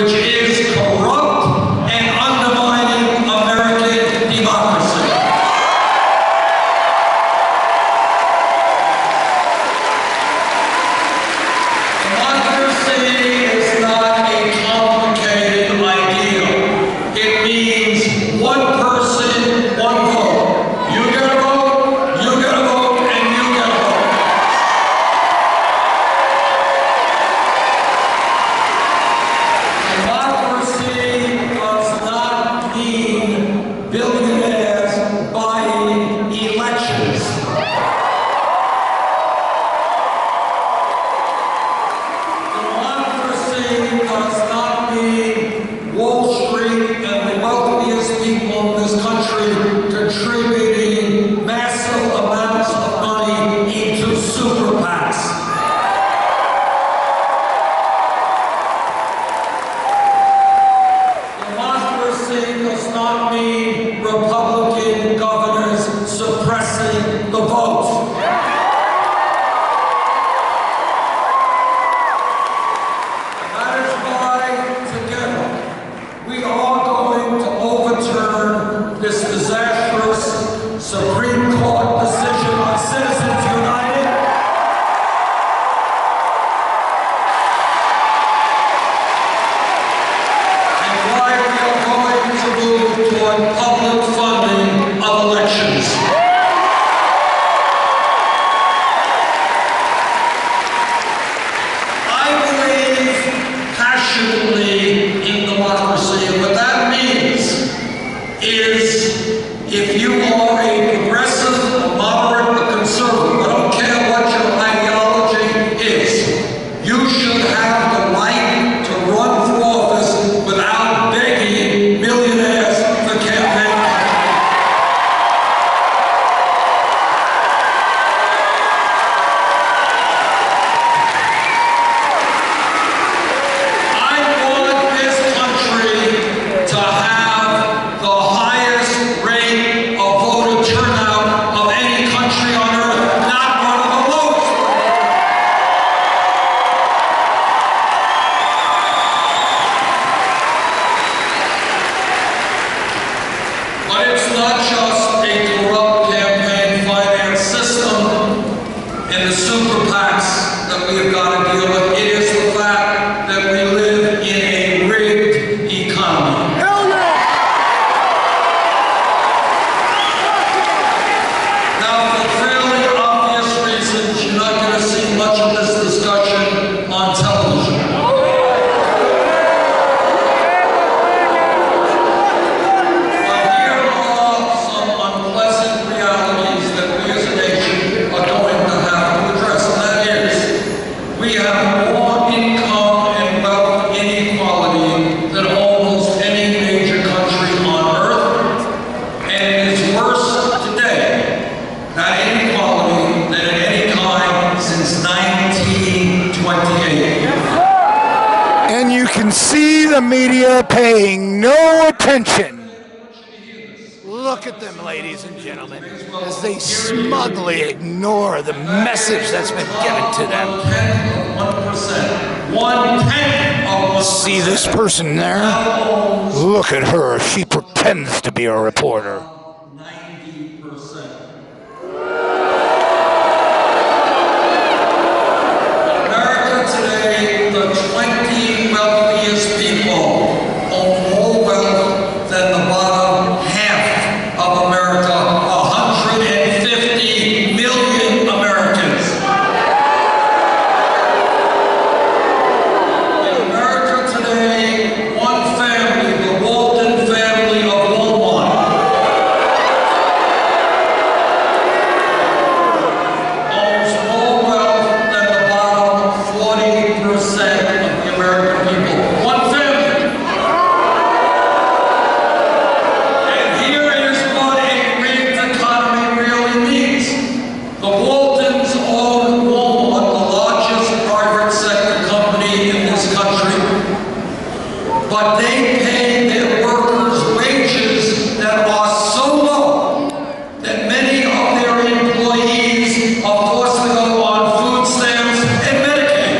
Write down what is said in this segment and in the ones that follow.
which is corrupt and undermining American democracy. Democracy is not a complicated idea. It means one person, one vote. You get a vote, you get a vote, and you get a vote. Democracy does not mean billionaires buying elections. Democracy does not mean Wall Street and the wealthiest people in this country contributing massive amounts of money into super PACs. Democracy does not mean Republican governors suppressing the vote. That is why, together, we are going to overturn this disastrous Supreme Court decision on Citizens United. And why we are going to move toward public funding of elections. I believe passionately in democracy, and what that means is if you are a progressive, a moderate, a conservative, I don't care what your ideology is, you should have the right to run for office without begging millionaires for campaign money. I want this country to have the highest rate of voter turnout of any country on earth, not one of the lowest. But it's not just a corrupt campaign finance system and the super PACs that we have got to deal with. It is the fact that we live in a rigged economy. Now, for fairly obvious reasons, you're not going to see much of this discussion on television. But here are some unpleasant realities that we as a nation are going to have to address, and that is, we have more income and wealth inequality than almost any major country on earth, and it is worse today, that inequality, than at any time since 1928. And you can see the media paying no attention. Look at them, ladies and gentlemen, as they smugly ignore the message that's been given to them. 1%. 1/10 of See this person there? Look at her. She pretends to be a reporter. 90%. America today, the 20 wealthiest people own more wealth than the bottom half of America, 150 million Americans. In America today, one family, the Walton family of Walmart, owns more wealth than the bottom 40% of the American people. One family. And here is what a rigged economy really means. The Waltons own Walmart, the largest private sector company in this country, but they pay their workers wages that are so low that many of their employees are forced to go on food stamps and Medicaid.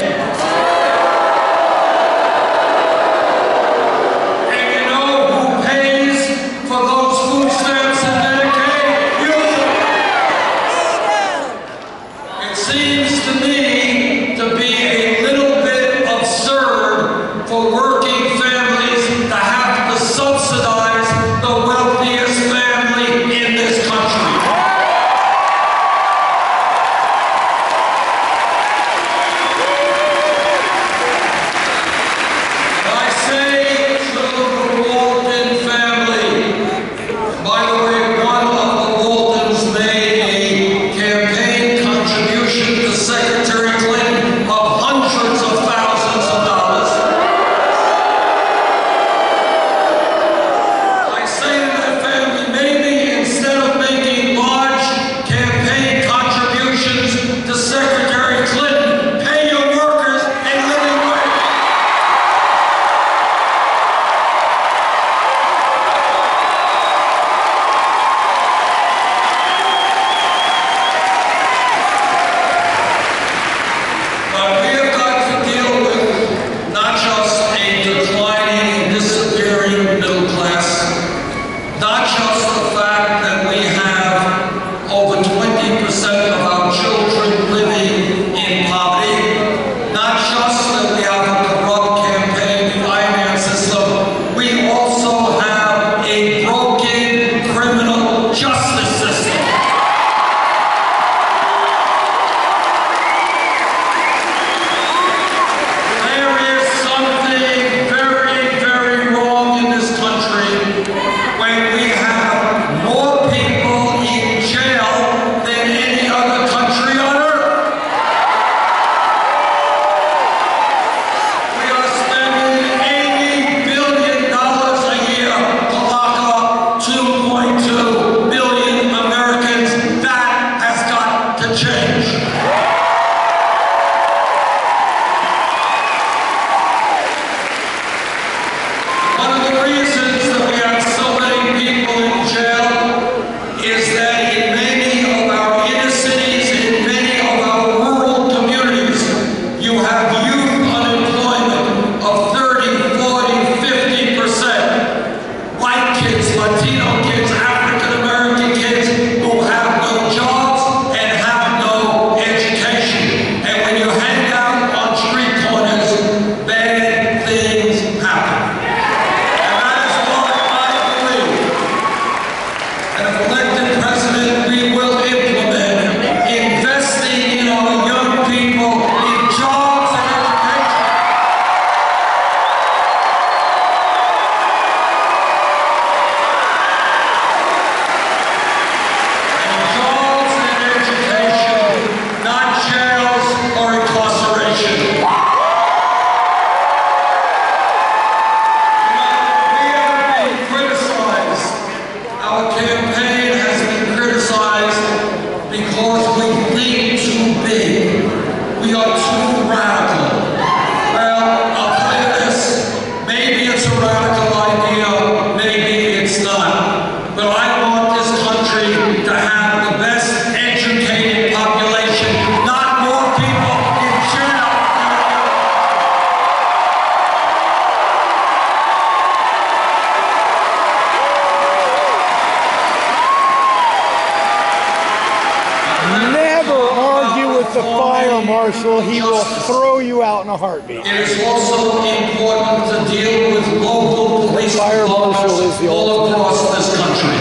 marshal, he will throw you out in a heartbeat. It is also important to deal with local police departments all across this country.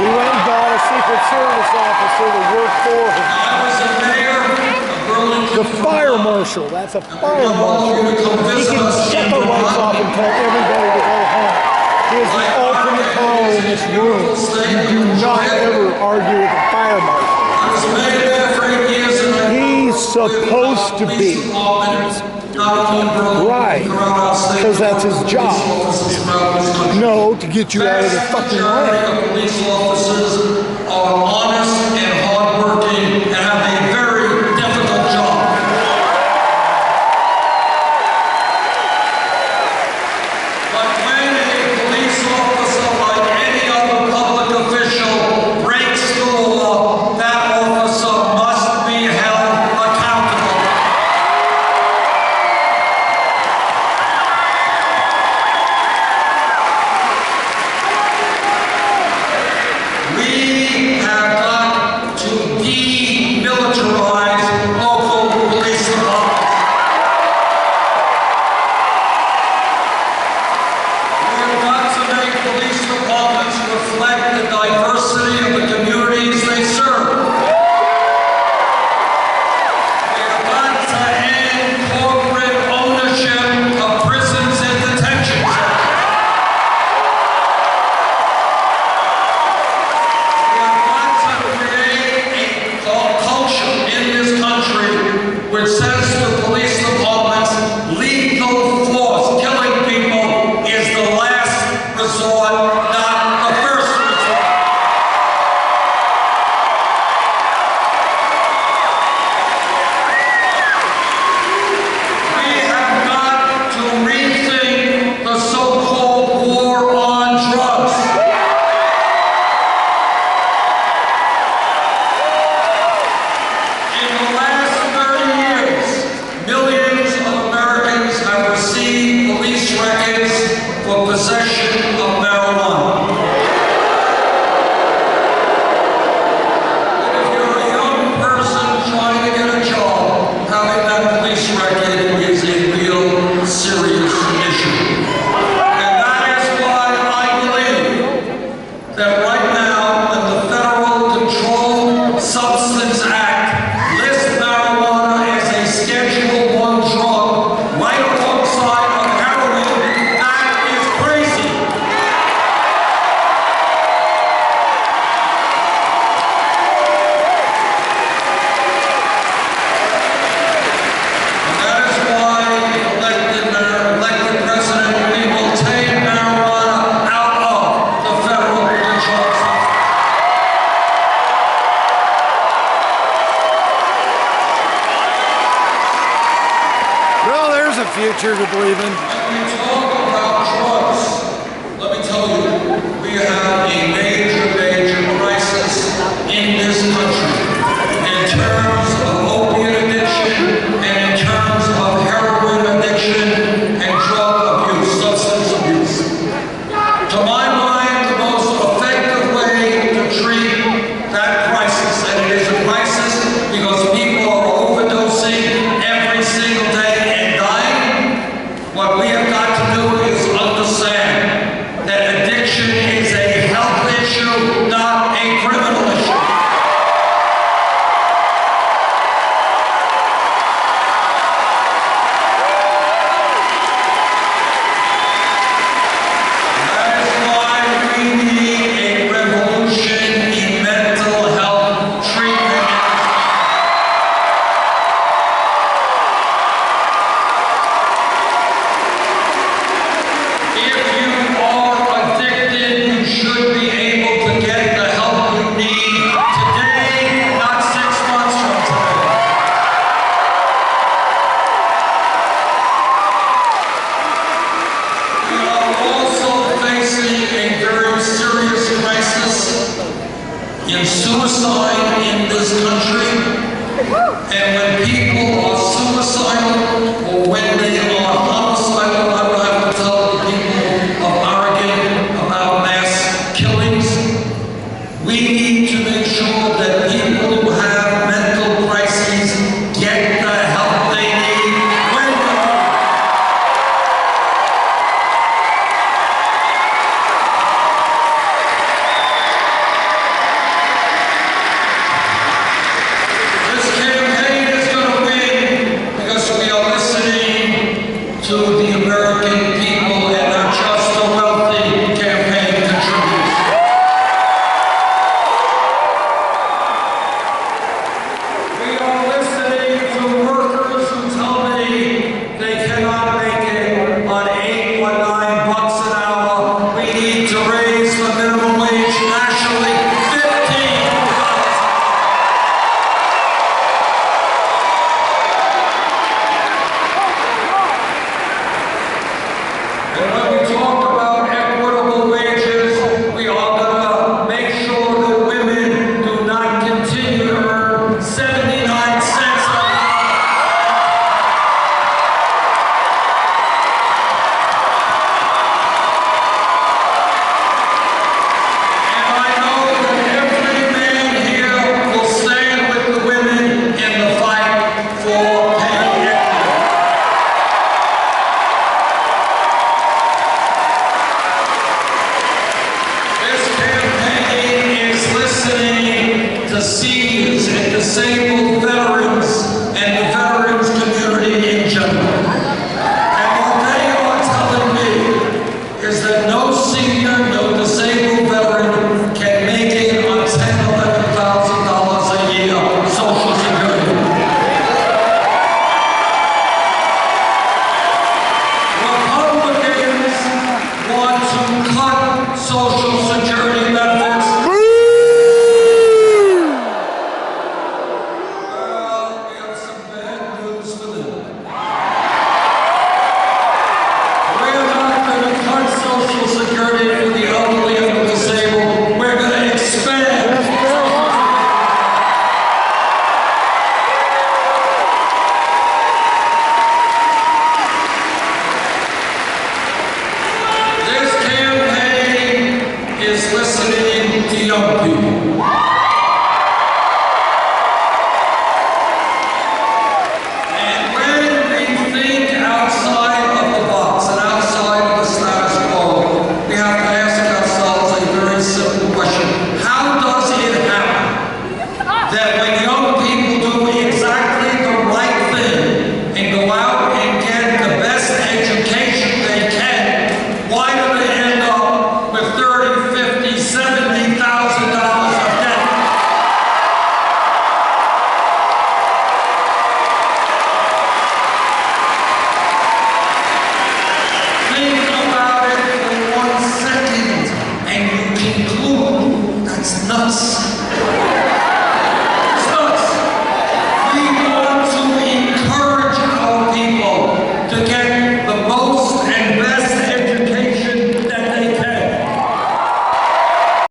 He went and got a Secret Service officer to work for him. I was a mayor of Burlington. The fire marshal, that's a fire marshal. He can shut the lights off and tell everybody to go home. He has the ultimate power in this room. You do not ever argue with a fire marshal. I was a mayor there for 8 years, and he's supposed to be. Right, because that's his job. No, to get you out of the fucking way. Police officers are honest and hardworking and have a very difficult job. But when a police officer, like any other public official, breaks the law, that officer must be held accountable. We have got to demilitarize local police departments. We have got to make police departments reflect the diversity of the communities they serve. We have got to end corporate ownership of prisons and detention centers. We have got to create a culture in this country which says to police departments, lethal force, killing people, is the last resort, not the first resort. We have got to rethink the so-called war on drugs. In the last 30 years, millions of Americans have received police records for possession of marijuana. And if you're a young person trying to get a job, having that police record is a real serious issue. And that is why I believe that right now, when the Federal Controlled Substance Act lists marijuana as a Schedule I drug right alongside of heroin, that is crazy. And that is why, if elected president, we will take marijuana out of the Federal Controlled Substance. Well, there's a future to believe in. When we talk about drugs, let me tell you, we have a major crisis in this country in terms of opiate addiction and in terms of heroin addiction and drug abuse, substance abuse. To my mind, the most effective way to treat that crisis, and it is a crisis because people are overdosing every single day and dying, what we have got to do is understand that addiction is a health issue, not a criminal issue. That is why we need a revolution in mental health treatment. If you are addicted, you should be able to get the help you need today, not 6 months from today. We are also facing a very serious crisis in suicide in this country. And when people are suicidal or when they are homicidal, I will have to tell the people of Oregon about mass killings. We need to make sure that people who have mental crises get the help to the American people and not just the wealthy campaign contributors. We are listening to workers who tell me they cannot make it on $8 or $9 an hour. We need to raise the minimum wage nationally $15. And when we talk about equitable wages, we are going to make sure that women do not continue to earn 79 cents an hour. And I know that every man here will stand with the women in the fight for pay equity. This campaign is listening to seniors and disabled veterans and the veterans community in general. And what they are telling me is that no senior, no disabled veteran can make it on $10,000, $11,000 a year Social Security. Republicans want to cut Social Security benefits. Well, we have some bad news for them. We're not going to cut Social Security for the elderly and the disabled. We're going to expand. This campaign is listening to young people. And when we think outside of the box and outside of the status quo, we have to ask ourselves a very simple question. How does it happen that when young people do exactly the right thing and go out and get the best education they can, why do they end up with $30,000, $50,000, $70,000 of debt? Think about it for 1 second and you conclude that's nuts.